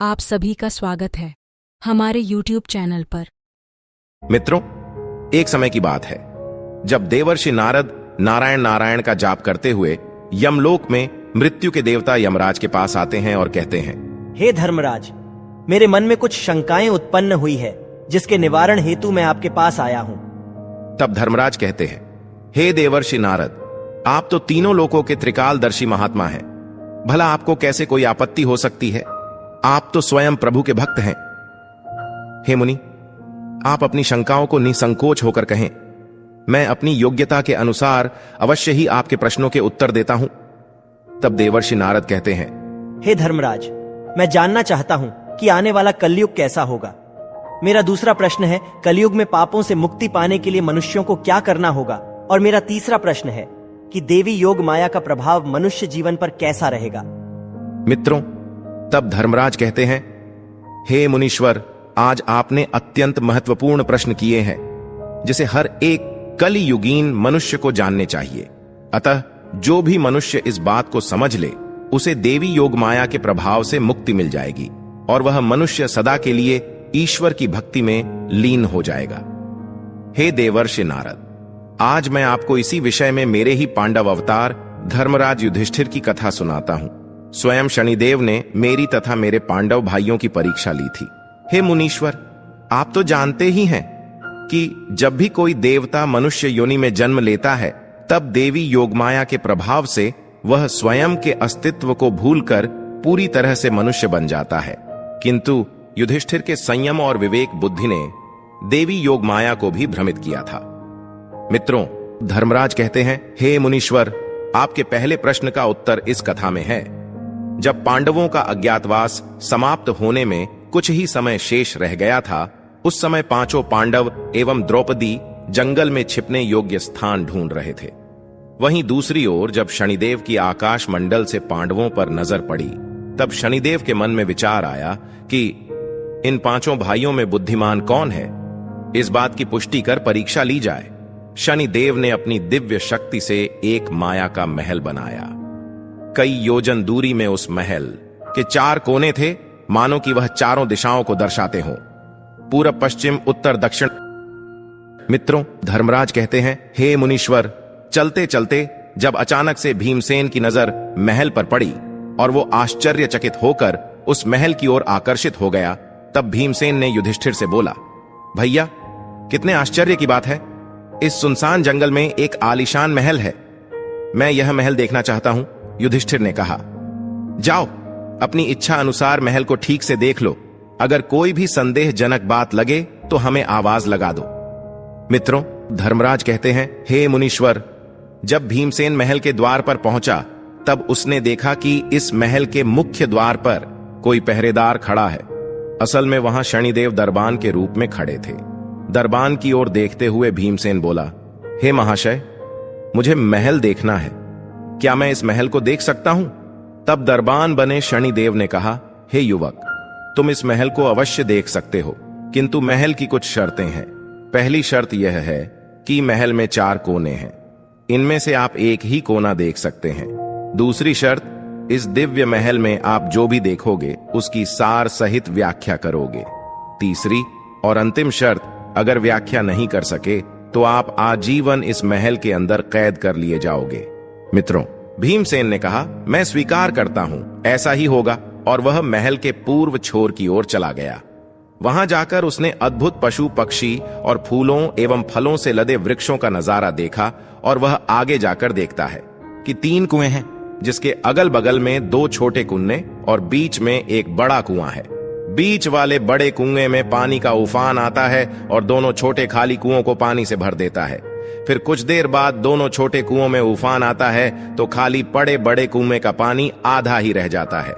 आप सभी का स्वागत है हमारे YouTube चैनल पर। मित्रों, एक समय की बात है जब देवर्षि नारद नारायण नारायण का जाप करते हुए यमलोक में मृत्यु के देवता यमराज के पास आते हैं और कहते हैं, हे धर्मराज, मेरे मन में कुछ शंकाएं उत्पन्न हुई है जिसके निवारण हेतु मैं आपके पास आया हूं। तब धर्मराज कहते हैं, हे देवर्षि नारद, आप तो तीनों लोकों के त्रिकालदर्शी महात्मा हैं। भला आपको कैसे कोई आपत्ति हो सकती है? आप तो स्वयं प्रभु के भक्त हैं। हे मुनि, आप अपनी शंकाओं को निसंकोच होकर कहें। मैं अपनी योग्यता के अनुसार अवश्य ही आपके प्रश्नों के उत्तर देता हूं। तब देवर्षि नारद कहते हैं, हे धर्मराज, मैं जानना चाहता हूं कि आने वाला कलयुग कैसा होगा। मेरा दूसरा प्रश्न है, कलयुग में पापों से मुक्ति पाने के लिए मनुष्यों को क्या करना होगा। और मेरा तीसरा प्रश्न है कि देवी योग माया का प्रभाव मनुष्य जीवन पर कैसा रहेगा। मित्रों, तब धर्मराज कहते हैं, हे मुनीश्वर, आज आपने अत्यंत महत्वपूर्ण प्रश्न किए हैं जिसे हर एक कलियुगीन मनुष्य को जानने चाहिए। अतः जो भी मनुष्य इस बात को समझ ले, उसे देवी योग माया के प्रभाव से मुक्ति मिल जाएगी और वह मनुष्य सदा के लिए ईश्वर की भक्ति में लीन हो जाएगा। हे देवर्षि नारद, आज मैं आपको इसी विषय में मेरे ही पांडव अवतार धर्मराज युधिष्ठिर की कथा सुनाता हूं। स्वयं शनिदेव ने मेरी तथा मेरे पांडव भाइयों की परीक्षा ली थी। हे मुनीश्वर, आप तो जानते ही हैं कि जब भी कोई देवता मनुष्य योनि में जन्म लेता है, तब देवी योगमाया के प्रभाव से वह स्वयं के अस्तित्व को भूलकर पूरी तरह से मनुष्य बन जाता है। किंतु युधिष्ठिर के संयम और विवेक बुद्धि ने देवी योगमाया को भी भ्रमित किया था। मित्रों, धर्मराज कहते हैं, हे मुनीश्वर, आपके पहले प्रश्न का उत्तर इस कथा में है। जब पांडवों का अज्ञातवास समाप्त होने में कुछ ही समय शेष रह गया था, उस समय पांचों पांडव एवं द्रौपदी जंगल में छिपने योग्य स्थान ढूंढ रहे थे। वहीं दूसरी ओर जब शनिदेव की आकाश मंडल से पांडवों पर नजर पड़ी, तब शनिदेव के मन में विचार आया कि इन पांचों भाइयों में बुद्धिमान कौन है, इस बात की पुष्टि कर परीक्षा ली जाए। शनिदेव ने अपनी दिव्य शक्ति से एक माया का महल बनाया। कई योजन दूरी में उस महल के 4 कोने थे, मानो कि वह चारों दिशाओं को दर्शाते हों, पूरब, पश्चिम, उत्तर, दक्षिण। मित्रों, धर्मराज कहते हैं, हे मुनीश्वर, चलते चलते जब अचानक से भीमसेन की नजर महल पर पड़ी और वो आश्चर्यचकित होकर उस महल की ओर आकर्षित हो गया, तब भीमसेन ने युधिष्ठिर से बोला, भैया, कितने आश्चर्य की बात है। इस सुनसान जंगल में एक आलीशान महल है। मैं यह महल देखना चाहता हूं। युधिष्ठिर ने कहा, जाओ, अपनी इच्छा अनुसार महल को ठीक से देख लो। अगर कोई भी संदेहजनक बात लगे तो हमें आवाज लगा दो। मित्रों, धर्मराज कहते हैं, हे मुनीश्वर, जब भीमसेन महल के द्वार पर पहुंचा, तब उसने देखा कि इस महल के मुख्य द्वार पर कोई पहरेदार खड़ा है। असल में वहां शनिदेव दरबान के रूप में खड़े थे। दरबान की ओर देखते हुए भीमसेन बोला, हे महाशय, मुझे महल देखना है। क्या मैं इस महल को देख सकता हूं? तब दरबान बने शनिदेव ने कहा, हे युवक, तुम इस महल को अवश्य देख सकते हो, किंतु महल की कुछ शर्तें हैं। पहली शर्त यह है कि महल में 4 कोने हैं, इनमें से आप एक ही कोना देख सकते हैं। दूसरी शर्त, इस दिव्य महल में आप जो भी देखोगे उसकी सार सहित व्याख्या करोगे। तीसरी और अंतिम शर्त, अगर व्याख्या नहीं कर सके तो आप आजीवन इस महल के अंदर कैद कर लिए जाओगे। मित्रों, भीमसेन ने कहा, मैं स्वीकार करता हूं, ऐसा ही होगा। और वह महल के पूर्व छोर की ओर चला गया। वहां जाकर उसने अद्भुत पशु पक्षी और फूलों एवं फलों से लदे वृक्षों का नजारा देखा। और वह आगे जाकर देखता है कि 3 कुएं हैं, जिसके अगल बगल में 2 छोटे कुएं और बीच में एक बड़ा कुआं है। बीच वाले बड़े कुएं में पानी का उफान आता है और दोनों छोटे खाली कुओं को पानी से भर देता है। फिर कुछ देर बाद दोनों छोटे कुओं में उफान आता है तो खाली पड़े बड़े कुएं का पानी आधा ही रह जाता है।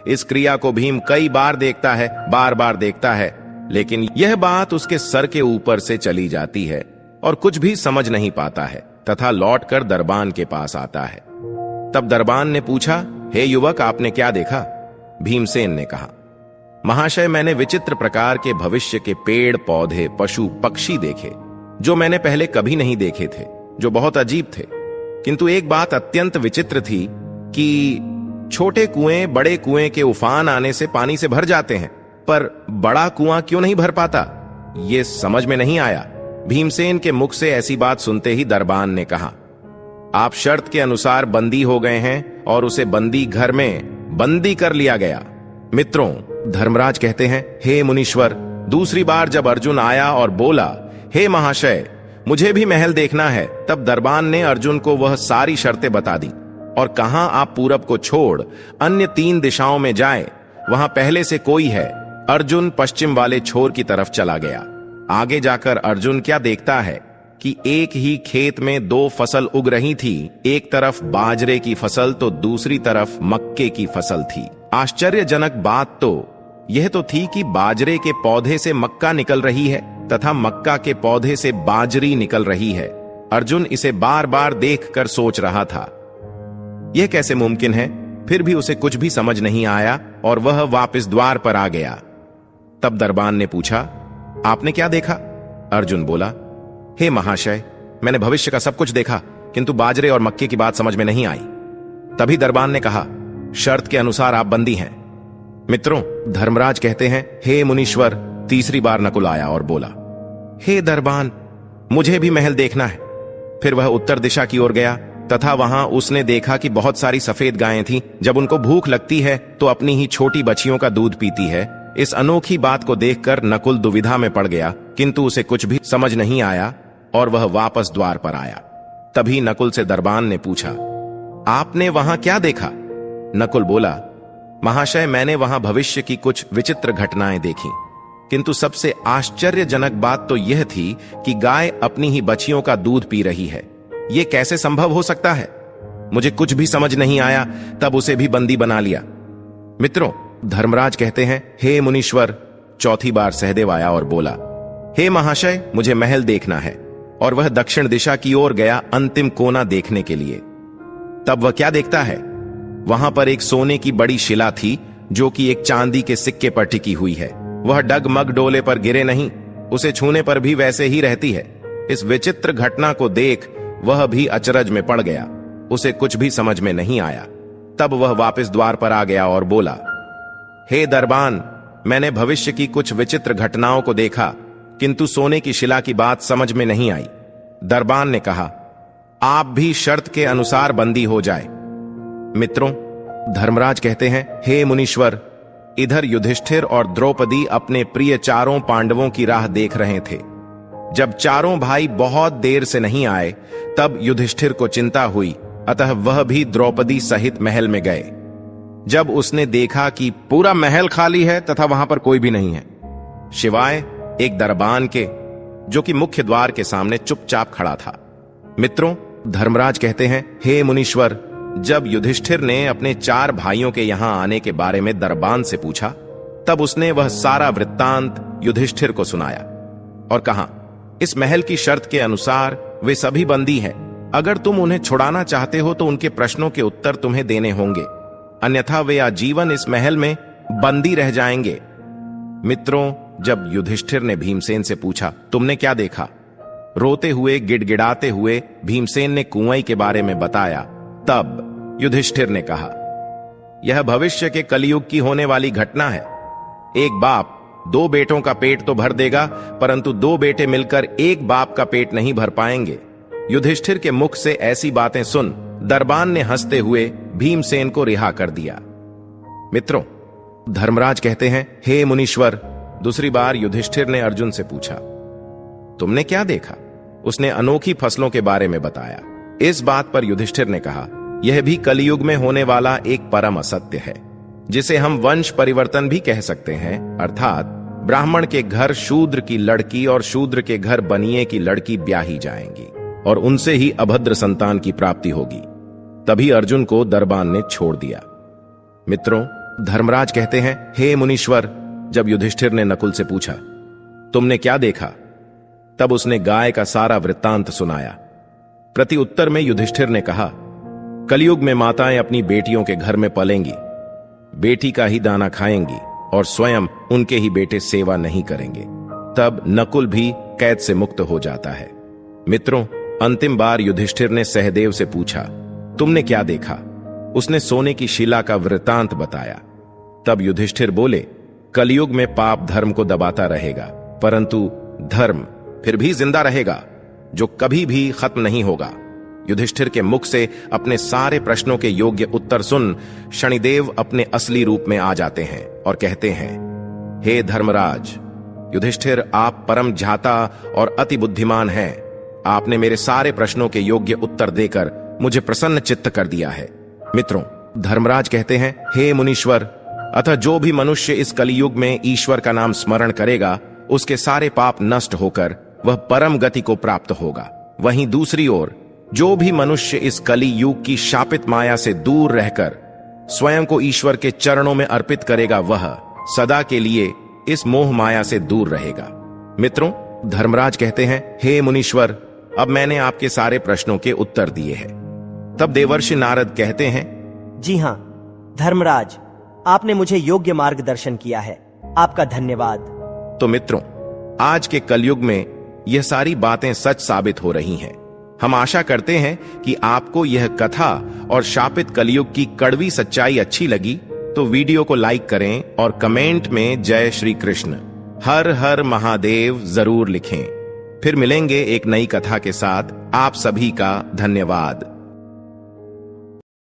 इस क्रिया को भीम कई बार देखता है, बार बार देखता है, लेकिन यह बात उसके सर के ऊपर से चली जाती है और कुछ भी समझ नहीं पाता है तथा लौटकर दरबान के पास आता है। तब दरबान ने पूछा, हे युवक, आपने क्या देखा? भीमसेन ने कहा, महाशय, मैंने विचित्र प्रकार के भविष्य के पेड़ पौधे, पशु पक्षी देखे जो मैंने पहले कभी नहीं देखे थे, जो बहुत अजीब थे। किंतु एक बात अत्यंत विचित्र थी कि छोटे कुएं बड़े कुएं के उफान आने से पानी से भर जाते हैं, पर बड़ा कुआं क्यों नहीं भर पाता? ये समझ में नहीं आया। भीमसेन के मुख से ऐसी बात सुनते ही दरबान ने कहा, आप शर्त के अनुसार बंदी हो गए हैं और उसे बंदी घर में बंदी कर लिया गया। मित्रों, धर्मराज कहते हैं, हे मुनीश्वर, दूसरी बार जब अर्जुन आया और बोला, हे महाशय, मुझे भी महल देखना है, तब दरबान ने अर्जुन को वह सारी शर्तें बता दी और कहा, आप पूरब को छोड़ अन्य 3 दिशाओं में जाएं, वहां पहले से कोई है। अर्जुन पश्चिम वाले छोर की तरफ चला गया। आगे जाकर अर्जुन क्या देखता है कि एक ही खेत में 2 फसल उग रही थी। एक तरफ बाजरे की फसल तो दूसरी तरफ मक्के की फसल थी। आश्चर्यजनक बात तो यह तो थी कि बाजरे के पौधे से मक्का निकल रही है तथा मक्का के पौधे से बाजरी निकल रही है। अर्जुन इसे बार बार देखकर सोच रहा था, यह कैसे मुमकिन है? फिर भी उसे कुछ भी समझ नहीं आया और वह वापस द्वार पर आ गया। तब दरबान ने पूछा, आपने क्या देखा? अर्जुन बोला, हे महाशय, मैंने भविष्य का सब कुछ देखा, किंतु बाजरे और मक्के की बात समझ में नहीं आई। तभी दरबान ने कहा, शर्त के अनुसार आप बंदी हैं। मित्रों, धर्मराज कहते हैं, हे मुनीश्वर, तीसरी बार नकुल आया और बोला, हे दरबान, मुझे भी महल देखना है। फिर वह उत्तर दिशा की ओर गया तथा वहां उसने देखा कि बहुत सारी सफेद गायें थीं। जब उनको भूख लगती है तो अपनी ही छोटी बच्चियों का दूध पीती है। इस अनोखी बात को देखकर नकुल दुविधा में पड़ गया, किंतु उसे कुछ भी समझ नहीं आया और वह वापस द्वार पर आया। तभी नकुल से दरबान ने पूछा, आपने वहां क्या देखा? नकुल बोला, महाशय, मैंने वहां भविष्य की कुछ विचित्र घटनाएं देखी, किंतु सबसे आश्चर्यजनक बात तो यह थी कि गाय अपनी ही बच्चियों का दूध पी रही है। यह कैसे संभव हो सकता है? मुझे कुछ भी समझ नहीं आया, तब उसे भी बंदी बना लिया। मित्रों, धर्मराज कहते हैं, हे मुनीश्वर, चौथी बार सहदेव आया और बोला, हे महाशय, मुझे महल देखना है। और वह दक्षिण दिशा की ओर गया अंतिम कोना देखने के लिए। तब वह क्या देखता है? वहां पर एक सोने की बड़ी शिला थी जो कि एक चांदी के सिक्के पर टिकी हुई है। वह डगमग डोले पर गिरे नहीं, उसे छूने पर भी वैसे ही रहती है। इस विचित्र घटना को देख वह भी अचरज में पड़ गया। उसे कुछ भी समझ में नहीं आया। तब वह वापस द्वार पर आ गया और बोला, हे दरबान, मैंने भविष्य की कुछ विचित्र घटनाओं को देखा, किंतु सोने की शिला की बात समझ में नहीं आई। दरबान ने कहा, आप भी शर्त के अनुसार बंदी हो जाए। मित्रों, धर्मराज कहते हैं, हे मुनीश्वर, इधर युधिष्ठिर और द्रौपदी अपने प्रिय चारों पांडवों की राह देख रहे थे। जब चारों भाई बहुत देर से नहीं आए, तब युधिष्ठिर को चिंता हुई, अतः वह भी द्रौपदी सहित महल में गए। जब उसने देखा कि पूरा महल खाली है तथा वहां पर कोई भी नहीं है, शिवाय एक दरबान के, जो कि मुख्य द्वार के सामने चुपचाप खड़ा था। मित्रों, धर्मराज कहते हैं, हे मुनीश्वर, जब युधिष्ठिर ने अपने 4 भाइयों के यहां आने के बारे में दरबान से पूछा, तब उसने वह सारा वृत्तांत युधिष्ठिर को सुनाया और कहा, इस महल की शर्त के अनुसार वे सभी बंदी हैं। अगर तुम उन्हें छुड़ाना चाहते हो तो उनके प्रश्नों के उत्तर तुम्हें देने होंगे, अन्यथा वे आजीवन इस महल में बंदी रह जाएंगे। मित्रों, जब युधिष्ठिर ने भीमसेन से पूछा, तुमने क्या देखा? रोते हुए गिड़गिड़ाते हुए भीमसेन ने कुंवई के बारे में बताया। तब युधिष्ठिर ने कहा, यह भविष्य के कलयुग की होने वाली घटना है। एक बाप 2 बेटों का पेट तो भर देगा, परंतु 2 बेटे मिलकर एक बाप का पेट नहीं भर पाएंगे। युधिष्ठिर के मुख से ऐसी बातें सुन दरबान ने हंसते हुए भीमसेन को रिहा कर दिया। मित्रों, धर्मराज कहते हैं, हे मुनीश्वर, दूसरी बार युधिष्ठिर ने अर्जुन से पूछा, तुमने क्या देखा? उसने अनोखी फसलों के बारे में बताया। इस बात पर युधिष्ठिर ने कहा, यह भी कलयुग में होने वाला एक परम असत्य है, जिसे हम वंश परिवर्तन भी कह सकते हैं। अर्थात ब्राह्मण के घर शूद्र की लड़की और शूद्र के घर बनिए की लड़की ब्याही जाएंगी और उनसे ही अभद्र संतान की प्राप्ति होगी। तभी अर्जुन को दरबान ने छोड़ दिया। मित्रों, धर्मराज कहते हैं, हे मुनीश्वर, जब युधिष्ठिर ने नकुल से पूछा, तुमने क्या देखा? तब उसने गाय का सारा वृत्तांत सुनाया। प्रति उत्तर में युधिष्ठिर ने कहा, कलयुग में माताएं अपनी बेटियों के घर में पलेंगी, बेटी का ही दाना खाएंगी और स्वयं उनके ही बेटे सेवा नहीं करेंगे। तब नकुल भी कैद से मुक्त हो जाता है। मित्रों, अंतिम बार युधिष्ठिर ने सहदेव से पूछा, तुमने क्या देखा? उसने सोने की शिला का वृतांत बताया। तब युधिष्ठिर बोले, कलयुग में पाप धर्म को दबाता रहेगा, परंतु धर्म फिर भी जिंदा रहेगा, जो कभी भी खत्म नहीं होगा। युधिष्ठिर के मुख से अपने सारे प्रश्नों के योग्य उत्तर सुन शनिदेव अपने असली रूप में आ जाते हैं और कहते हैं, हे धर्मराज युधिष्ठिर, आप परम झाता और अति बुद्धिमान हैं। आपने मेरे सारे प्रश्नों के योग्य उत्तर देकर मुझे प्रसन्न चित्त कर दिया है। मित्रों, धर्मराज कहते हैं, हे मुनीश्वर, अतः जो भी मनुष्य इस कलियुग में ईश्वर का नाम स्मरण करेगा, उसके सारे पाप नष्ट होकर वह परम गति को प्राप्त होगा। वहीं दूसरी ओर जो भी मनुष्य इस कलि युग की शापित माया से दूर रहकर स्वयं को ईश्वर के चरणों में अर्पित करेगा, वह सदा के लिए इस मोह माया से दूर रहेगा। मित्रों, धर्मराज कहते हैं, हे मुनीश्वर, अब मैंने आपके सारे प्रश्नों के उत्तर दिए हैं। तब देवर्षि नारद कहते हैं, जी हां धर्मराज, आपने मुझे योग्य मार्गदर्शन किया है, आपका धन्यवाद। तो मित्रों, आज के कलयुग में यह सारी बातें सच साबित हो रही हैं। हम आशा करते हैं कि आपको यह कथा और शापित कलयुग की कड़वी सच्चाई अच्छी लगी, तो वीडियो को लाइक करें और कमेंट में जय श्री कृष्ण, हर हर महादेव जरूर लिखें। फिर मिलेंगे एक नई कथा के साथ। आप सभी का धन्यवाद।